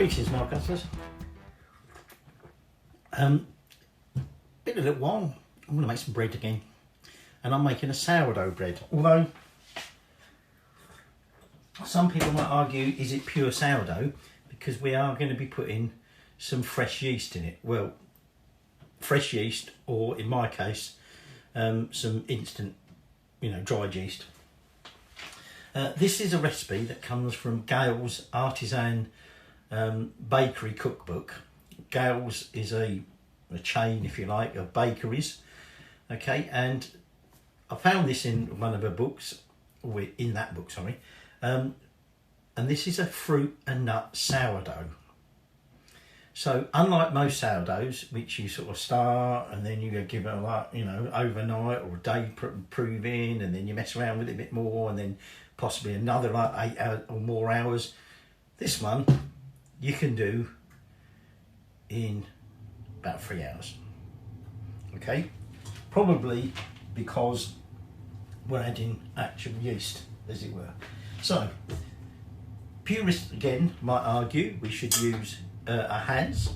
Greetings, my guzzlers. Been a little while. I'm going to make some bread again, and I'm making a sourdough bread. Although some people might argue, is it pure sourdough? Because we are going to be putting some fresh yeast in it. Well, fresh yeast, or in my case, some instant, dried yeast. This is a recipe that comes from Gail's Artisan bakery cookbook. Gail's is a chain, if you like, of bakeries. Okay, and I found this in one of her books, or in that book, sorry. And this is a fruit and nut sourdough. So unlike most sourdoughs, which you sort of start and then you give it overnight or a day proving, and then you mess around with it a bit more, and then possibly another 8 hours or more hours. This one you can do in about 3 hours. Okay, probably because we're adding actual yeast, as it were. So purists again might argue we should use our hands.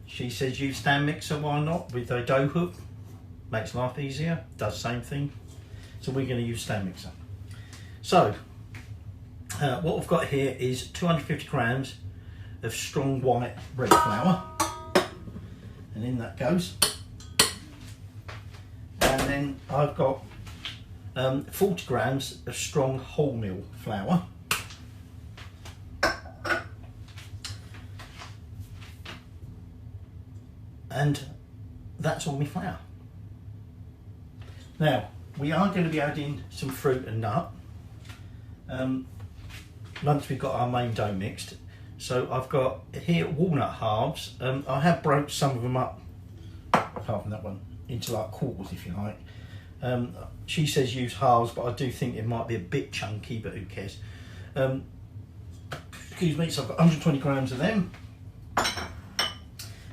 She says use stand mixer, why not, with a dough hook, makes life easier, does the same thing. So we're going to use stand mixer. So what we've got here is 250 grams of strong white bread flour, and in that goes. And then I've got 40 grams of strong wholemeal flour, and that's all my flour. Now we are going to be adding some fruit and nut once we've got our main dough mixed. So I've got here walnut halves. I have broke some of them up, apart from that one, into like quarters, if you like. She says use halves, but I do think it might be a bit chunky, but who cares. Excuse me, so I've got 120 grams of them.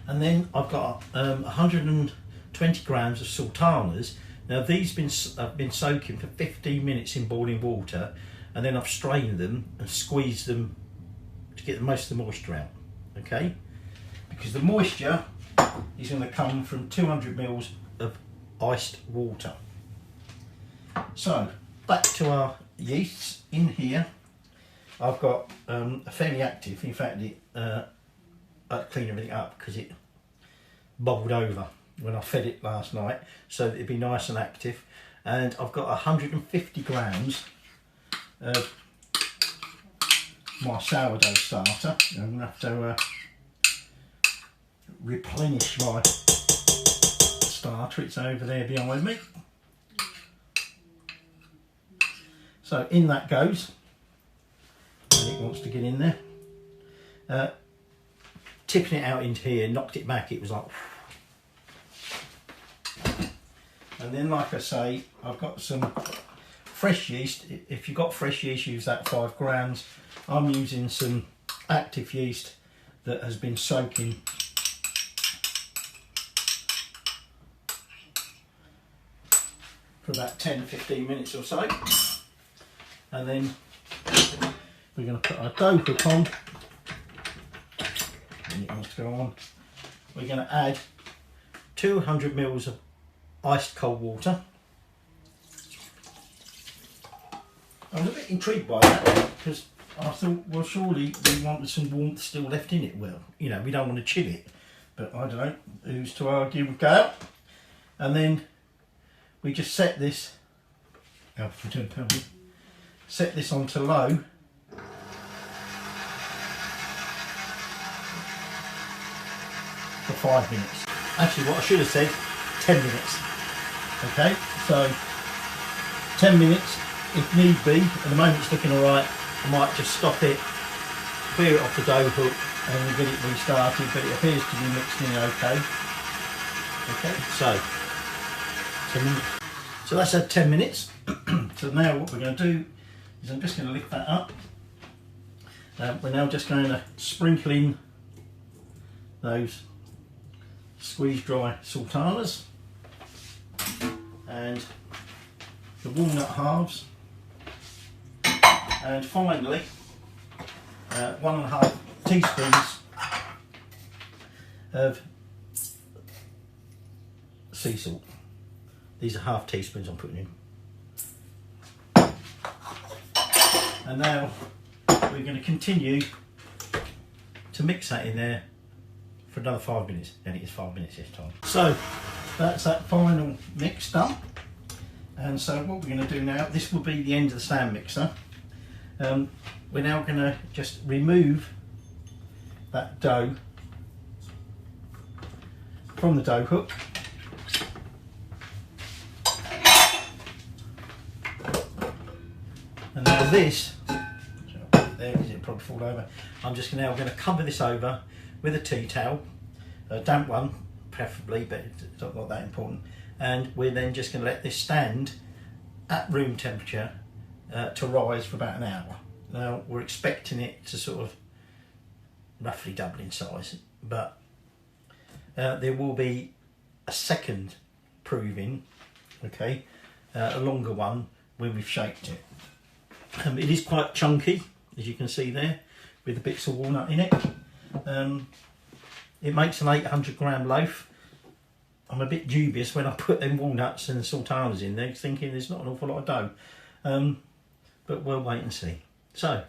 And then I've got 120 grams of sultanas. Now these have been soaking for 15 minutes in boiling water, and then I've strained them and squeezed them to get the most of the moisture out. Okay, because the moisture is going to come from 200 mils of iced water. So back to our yeasts. In here I've got a fairly active, in fact I clean everything up because it bubbled over when I fed it last night, so that it'd be nice and active. And I've got 150 grams of my sourdough starter. I'm going to have to replenish my starter. It's over there behind me. So in that goes, and it wants to get in there. Tipping it out into here, knocked it back, it was like, and then like I say, I've got some fresh yeast. If you've got fresh yeast, use that 5 grams. I'm using some active yeast that has been soaking for about 10-15 minutes or so. And then we're going to put our dough hook on. It wants to go on. We're going to add 200 mils of iced cold water. I was a bit intrigued by that because I thought, well, surely we wanted some warmth still left in it. Well, we don't want to chill it, but I don't know who's to argue with Gail. And then we just set this. Set this onto low. For 5 minutes. Actually, what I should have said, 10 minutes. Okay, so 10 minutes if need be. At the moment it's looking alright. I might just stop it, clear it off the dough hook, and get it restarted, but it appears to be mixed in okay. Okay, so that's had 10 minutes. So now what we're going to do is I'm just going to lift that up. We're now just going to sprinkle in those squeeze dry sultanas and the walnut halves, and finally 1.5 teaspoons of sea salt. These are half teaspoons I'm putting in. And now we're going to continue to mix that in there for another 5 minutes. And it is 5 minutes this time. So that's that final mix done. And so what we're going to do now, this will be the end of the stand mixer. We're now going to just remove that dough from the dough hook. And now this, there because it'll probably fall over, I'm just now going to cover this over with a tea towel, a damp one preferably, but it's not that important. And we're then just going to let this stand at room temperature to rise for about an hour. Now we're expecting it to sort of roughly double in size, but there will be a second proving, okay, a longer one when we've shaped it. It is quite chunky, as you can see there, with the bits of walnut in it. It makes an 800 gram loaf. I'm a bit dubious when I put them walnuts and sultanas in there, thinking there's not an awful lot of dough. But we'll wait and see. So,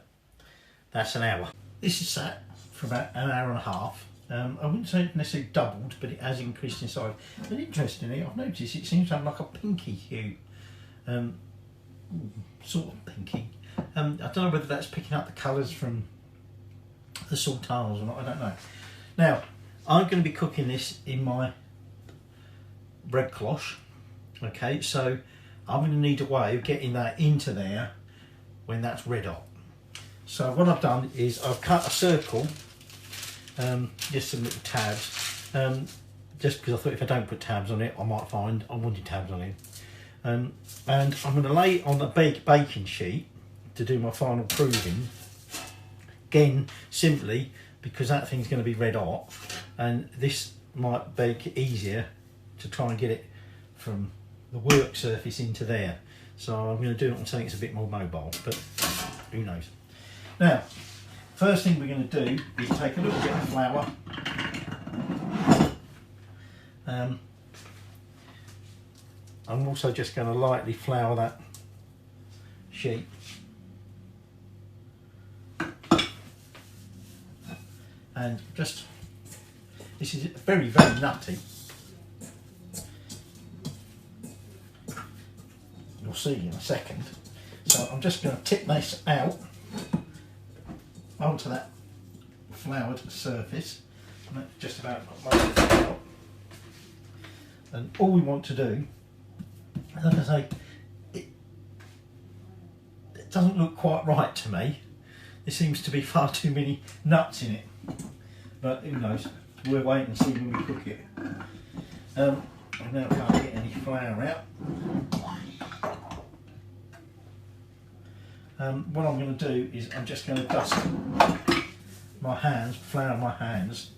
that's an hour. This is sat for about an hour and a half. I wouldn't say it necessarily doubled, but it has increased in size. But interestingly, I've noticed it seems to have like a pinky hue. Sort of pinky. I don't know whether that's picking up the colours from the sultanas or not, I don't know. Now, I'm going to be cooking this in my bread cloche. Okay, so I'm going to need a way of getting that into there when that's red hot. So what I've done is I've cut a circle, just some little tabs, just because I thought if I don't put tabs on it, I might find I wanted tabs on it. And I'm going to lay it on a baking sheet to do my final proving. Again, simply because that thing's going to be red hot, and this might make it easier to try and get it from the work surface into there. So I'm going to do it on something that's a bit more mobile, but who knows. Now, first thing we're going to do is take a little bit of flour. I'm also just going to lightly flour that sheet. And just, this is very, very nutty. You'll see in a second. So I'm just going to tip this out onto that floured surface. And that's just about most of it out. And all we want to do, like I say, it doesn't look quite right to me. There seems to be far too many nuts in it. But who knows, we'll wait and see when we cook it. I now can't get any flour out. What I'm going to do is I'm just going to dust my hands, flour my hands,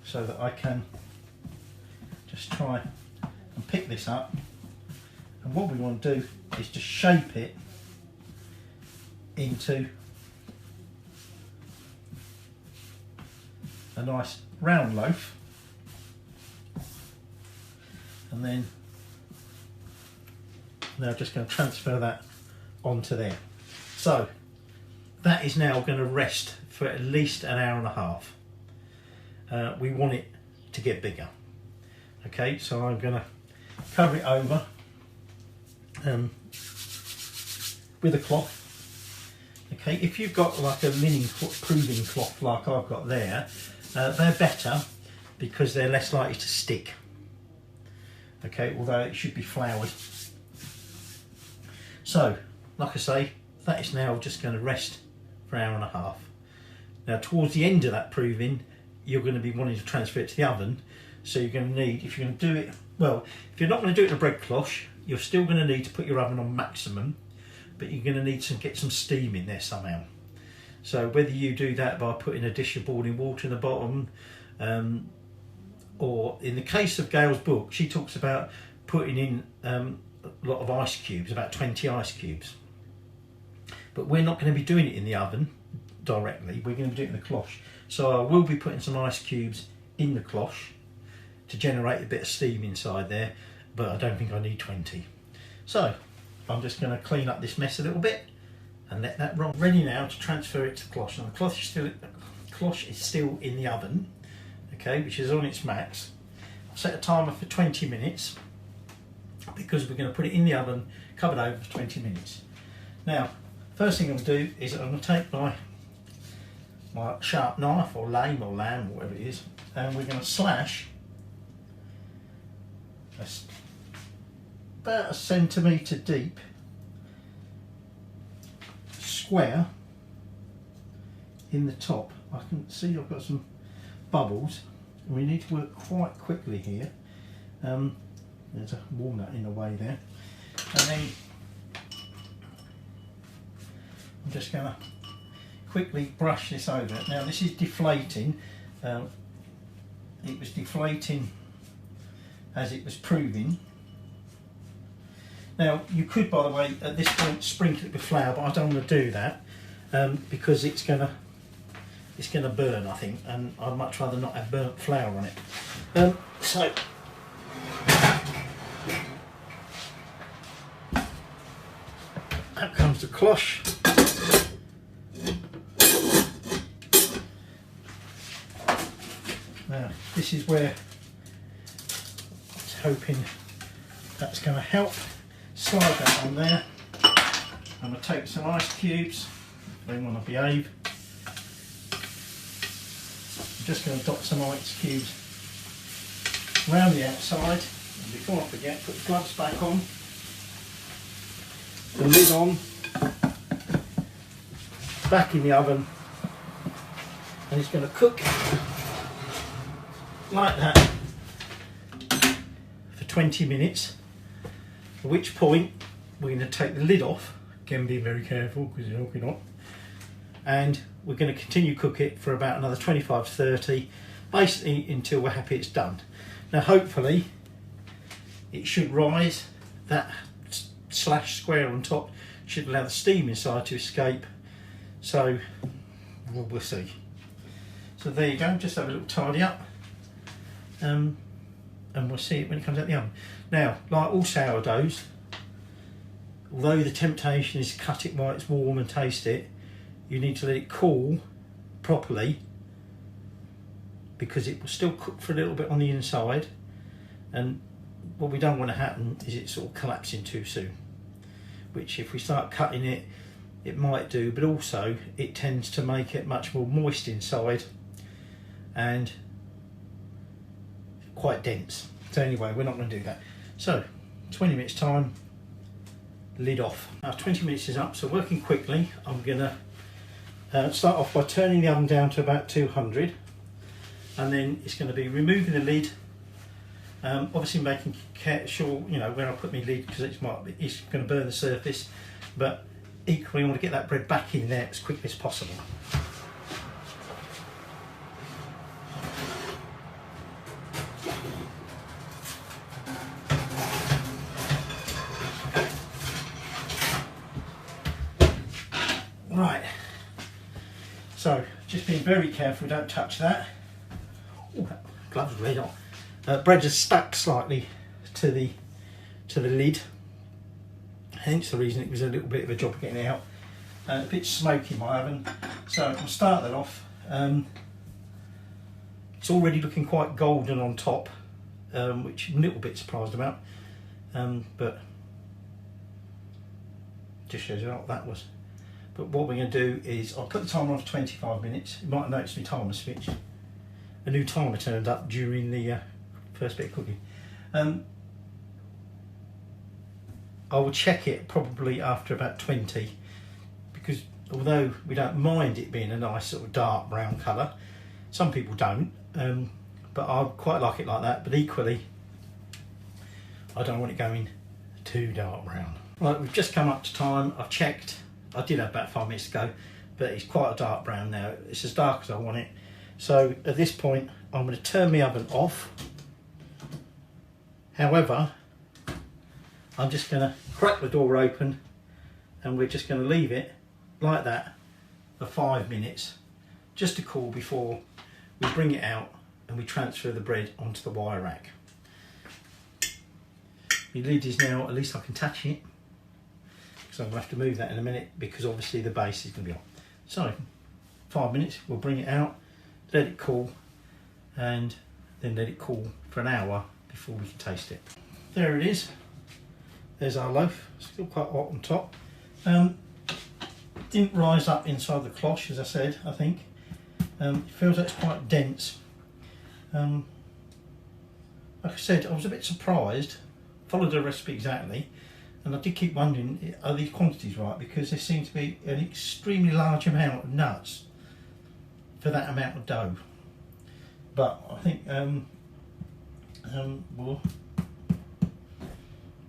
so that I can just try and pick this up. And what we want to do is to shape it into a nice round loaf, and then now just going to transfer that onto there. So that is now going to rest for at least an hour and a half. We want it to get bigger. Okay, so I'm going to cover it over with a cloth. Okay, if you've got like a linen proving cloth like I've got there, they're better because they're less likely to stick. Okay, although it should be floured. So, like I say, that is now just going to rest for an hour and a half. Now, towards the end of that proving, you're going to be wanting to transfer it to the oven. So you're going to need, if you're going to do it, well, if you're not going to do it in a bread cloche, you're still going to need to put your oven on maximum, but you're going to need to get some steam in there somehow. So whether you do that by putting a dish of boiling water in the bottom, or in the case of Gail's book, she talks about putting in a lot of ice cubes, about 20 ice cubes. But we're not going to be doing it in the oven directly. We're going to do it in the cloche. So I will be putting some ice cubes in the cloche to generate a bit of steam inside there, but I don't think I need 20. So I'm just going to clean up this mess a little bit and let that run. Ready now to transfer it to the cloche. Now the cloche is still in the oven, okay, which is on its max. I've set a timer for 20 minutes because we're going to put it in the oven, covered over for 20 minutes. Now, first thing I'm going to do is I'm going to take my sharp knife or lame or lamb or whatever it is, and we're going to slash about 1 centimetre deep square in the top. I can see I've got some bubbles and we need to work quite quickly here. There's a walnut in the way there, and then I'm just going to quickly brush this over. Now this is deflating. It was deflating as it was proving. Now you could, by the way, at this point sprinkle it with flour, but I don't want to do that because it's gonna burn, I think, and I'd much rather not have burnt flour on it. So out comes the cloche. Now this is where I was hoping that's going to help. Slide that on there. I'm going to take some ice cubes. They want to behave. I'm just going to dot some ice cubes around the outside. And before I forget, put the gloves back on. The lid on. Back in the oven. And it's going to cook like that for 20 minutes. At which point we're going to take the lid off, again be very careful because it's hooking on, and we're going to continue cook it for about another 25 to 30, basically until we're happy it's done. Now hopefully it should rise, that slash square on top should allow the steam inside to escape, so we'll see. So there you go, just have a little tidy up. And we'll see it when it comes out the oven. Now, like all sourdoughs, although the temptation is to cut it while it's warm and taste it, you need to let it cool properly because it will still cook for a little bit on the inside, and what we don't want to happen is it sort of collapsing too soon, which if we start cutting it, it might do, but also it tends to make it much more moist inside and quite dense. So anyway, we're not going to do that. So 20 minutes time, lid off. Now 20 minutes is up, so working quickly, I'm going to start off by turning the oven down to about 200, and then it's going to be removing the lid, obviously making sure, you know, where I put my lid, because it's going to burn the surface, but equally I want to get that bread back in there as quickly as possible. Right, so just being very careful, don't touch that. Oh, that glove's red hot. Bread is stuck slightly to the lid, hence the reason it was a little bit of a job getting it out. A bit smoky in my oven, so I'll start that off. It's already looking quite golden on top, which I'm a little bit surprised about, but just shows you what that was. But what we're going to do is I'll put the timer on for 25 minutes. You might have noticed my timer switch. A new timer turned up during the first bit of cooking. I will check it probably after about 20, because although we don't mind it being a nice sort of dark brown colour, some people don't, but I quite like it like that, but equally I don't want it going too dark brown. Right, we've just come up to time. I've checked. I did have about 5 minutes ago, but it's quite a dark brown now. It's as dark as I want it. So at this point, I'm going to turn my oven off. However, I'm just going to crack the door open, and we're just going to leave it like that for 5 minutes, just to cool before we bring it out and we transfer the bread onto the wire rack. The lid is now, at least I can touch it, because I'm going to have to move that in a minute because obviously the base is going to be on. So 5 minutes, we'll bring it out, let it cool, and then let it cool for an hour before we can taste it. There it is. There's our loaf, still quite hot on top. Didn't rise up inside the cloche, as I said, I think. It feels like it's quite dense. Like I said, I was a bit surprised, followed the recipe exactly, and I did keep wondering, are these quantities right? Because there seems to be an extremely large amount of nuts for that amount of dough. But I think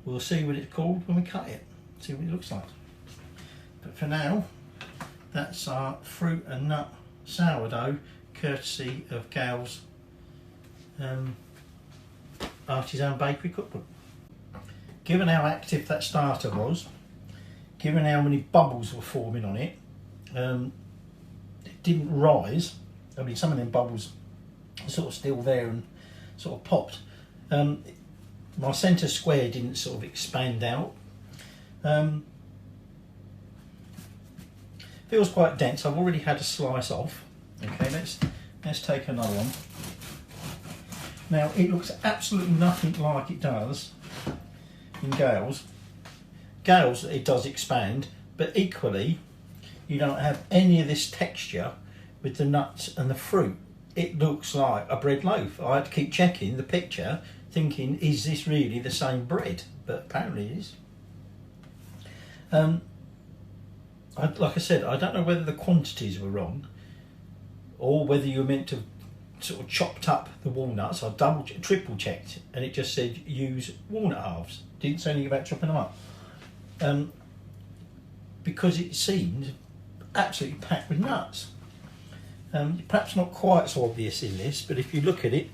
we'll see what it's called when we cut it, see what it looks like. But for now, that's our fruit and nut sourdough, courtesy of Gail's Artisan bakery cookbook. Given how active that starter was, given how many bubbles were forming on it, it didn't rise. I mean, some of them bubbles are sort of still there and sort of popped. My centre square didn't sort of expand out. Feels quite dense. I've already had a slice off. Okay, let's take another one. Now it looks absolutely nothing like it does in Gail's. Gail's, it does expand, but equally you don't have any of this texture with the nuts and the fruit. It looks like a bread loaf. I had to keep checking the picture, thinking, is this really the same bread? But apparently it is. Like I said, I don't know whether the quantities were wrong or whether you were meant to sort of chopped up the walnuts. I triple checked and it just said use walnut halves. Didn't say anything about chopping them up. Because it seemed absolutely packed with nuts. Perhaps not quite so obvious in this, but if you look at it,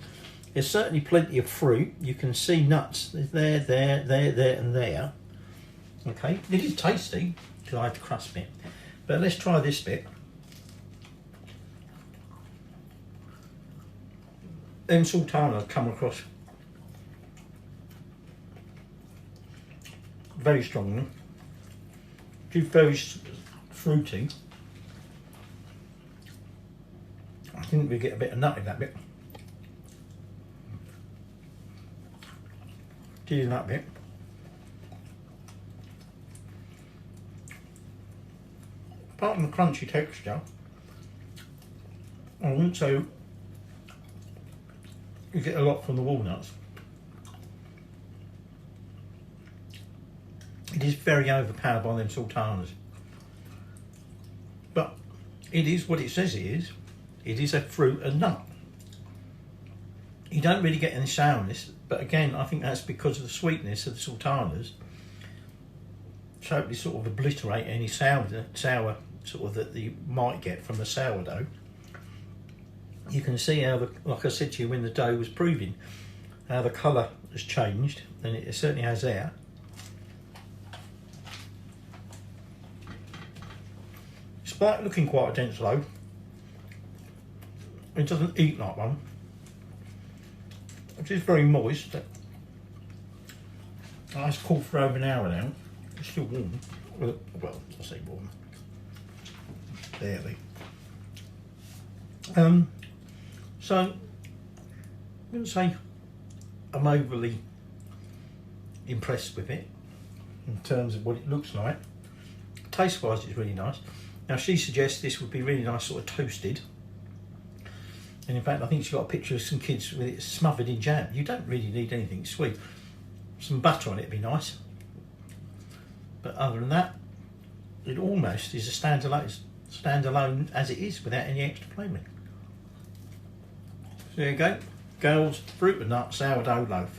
there's certainly plenty of fruit. You can see nuts. There's there, and there. Okay, it is tasty because I had the crust bit. But let's try this bit. Them sultanas come across very strongly. It's very fruity. I think we get a bit of nut in that bit. In that bit. Apart from the crunchy texture, I wouldn't say you get a lot from the walnuts. It is very overpowered by them sultanas. But it is what it says it is. It is a fruit and nut. You don't really get any sourness, but again, I think that's because of the sweetness of the sultanas. Totally sort of obliterate any sour sort of that you might get from the sourdough. You can see how, like I said to you when the dough was proving, how the colour has changed, and it certainly has there. Despite looking quite a dense loaf, it doesn't eat like one. It is very moist. It's cooled for over an hour now. It's still warm. Well, I say warm. Barely. So I wouldn't say I'm overly impressed with it in terms of what it looks like. Taste-wise, it's really nice. Now she suggests this would be really nice, sort of toasted. And in fact, I think she's got a picture of some kids with it smothered in jam. You don't really need anything sweet. Some butter on it would be nice. But other than that, it almost is a standalone as it is, without any extra flavouring. So there you go. Gail's fruit and nut sourdough loaf.